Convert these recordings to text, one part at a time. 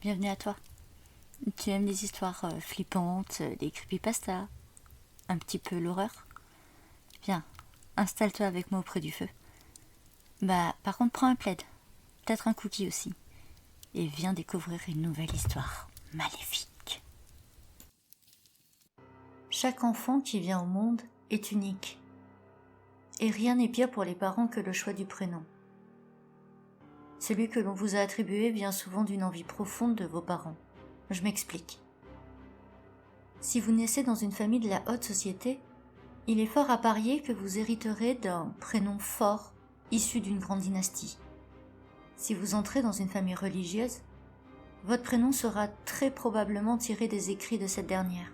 bienvenue à toi. Tu aimes les histoires flippantes, les creepypastas, un petit peu l'horreur? Viens, installe-toi avec moi auprès du feu. Par contre, prends un plaid, peut-être un cookie aussi, et viens découvrir une nouvelle histoire maléfique. Chaque enfant qui vient au monde est unique. Et rien n'est pire pour les parents que le choix du prénom. Celui que l'on vous a attribué vient souvent d'une envie profonde de vos parents. Je m'explique. Si vous naissez dans une famille de la haute société, il est fort à parier que vous hériterez d'un prénom fort issu d'une grande dynastie. Si vous entrez dans une famille religieuse, votre prénom sera très probablement tiré des écrits de cette dernière.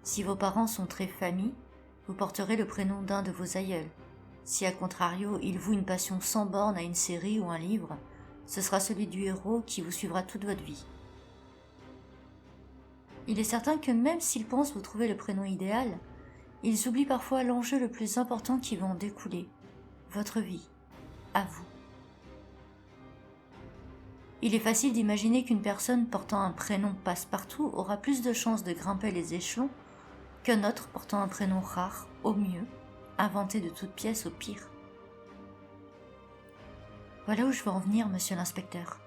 Si vos parents sont très familles, vous porterez le prénom d'un de vos aïeuls. Si à contrario, ils vouent une passion sans borne à une série ou un livre, ce sera celui du héros qui vous suivra toute votre vie. Il est certain que même s'ils pensent vous trouver le prénom idéal, ils oublient parfois l'enjeu le plus important qui va en découler, votre vie, à vous. Il est facile d'imaginer qu'une personne portant un prénom passe-partout aura plus de chances de grimper les échelons qu'un autre portant un prénom rare, au mieux, inventé de toutes pièces au pire. Voilà où je veux en venir, monsieur l'inspecteur.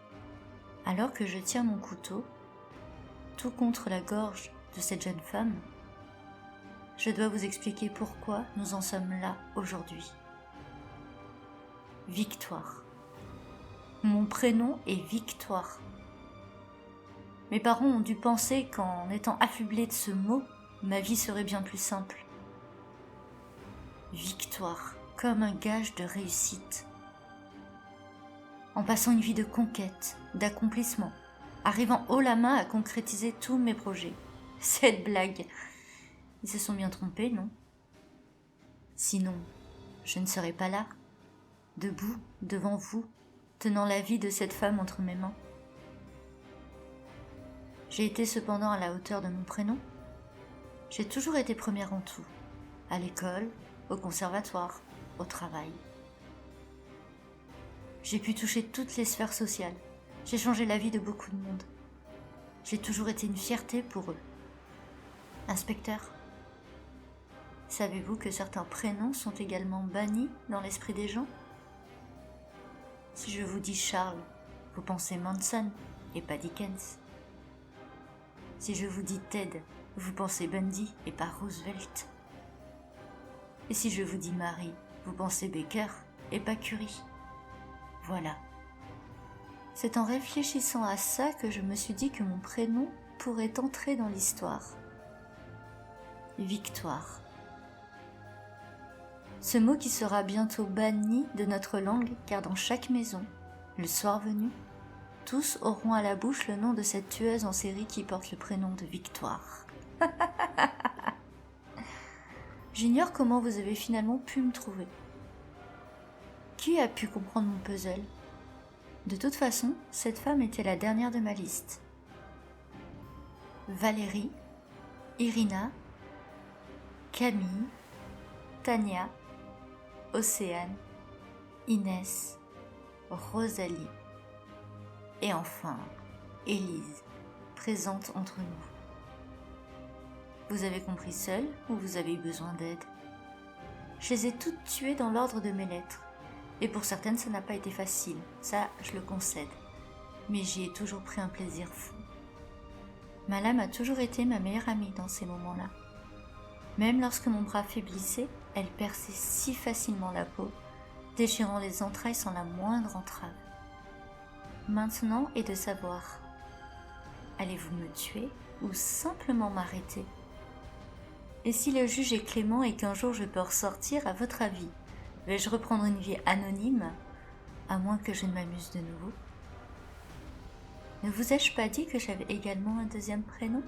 Alors que je tiens mon couteau, tout contre la gorge de cette jeune femme, je dois vous expliquer pourquoi nous en sommes là aujourd'hui. Victoire. Mon prénom est Victoire. Mes parents ont dû penser qu'en étant affublés de ce mot, ma vie serait bien plus simple. Victoire, comme un gage de réussite. En passant une vie de conquête, d'accomplissement, arrivant haut la main à concrétiser tous mes projets. Cette blague, ils se sont bien trompés, non? Sinon, je ne serais pas là, debout, devant vous, tenant la vie de cette femme entre mes mains. J'ai été cependant à la hauteur de mon prénom. J'ai toujours été première en tout, à l'école, au conservatoire, au travail. J'ai pu toucher toutes les sphères sociales. J'ai changé la vie de beaucoup de monde. J'ai toujours été une fierté pour eux. Inspecteur, savez-vous que certains prénoms sont également bannis dans l'esprit des gens? Si je vous dis Charles, vous pensez Manson et pas Dickens. Si je vous dis Ted, vous pensez Bundy et pas Roosevelt. Et si je vous dis Marie, vous pensez Baker et pas Curie. Voilà. C'est en réfléchissant à ça que je me suis dit que mon prénom pourrait entrer dans l'histoire. Victoire. Ce mot qui sera bientôt banni de notre langue, car dans chaque maison, le soir venu, tous auront à la bouche le nom de cette tueuse en série qui porte le prénom de Victoire. J'ignore comment vous avez finalement pu me trouver. Qui a pu comprendre mon puzzle? De toute façon, cette femme était la dernière de ma liste. Valérie, Irina, Camille, Tania, Océane, Inès, Rosalie et enfin Élise, présente entre nous. Vous avez compris seul ou vous avez eu besoin d'aide? Je les ai toutes tuées dans l'ordre de mes lettres. Et pour certaines, ça n'a pas été facile, ça je le concède. Mais j'y ai toujours pris un plaisir fou. Ma lame a toujours été ma meilleure amie dans ces moments-là. Même lorsque mon bras faiblissait, elle perçait si facilement la peau, déchirant les entrailles sans la moindre entrave. Maintenant est de savoir, allez-vous me tuer ou simplement m'arrêter? Et si le juge est clément et qu'un jour je peux ressortir, à votre avis, vais-je reprendre une vie anonyme, à moins que je ne m'amuse de nouveau? Ne vous ai-je pas dit que j'avais également un deuxième prénom ?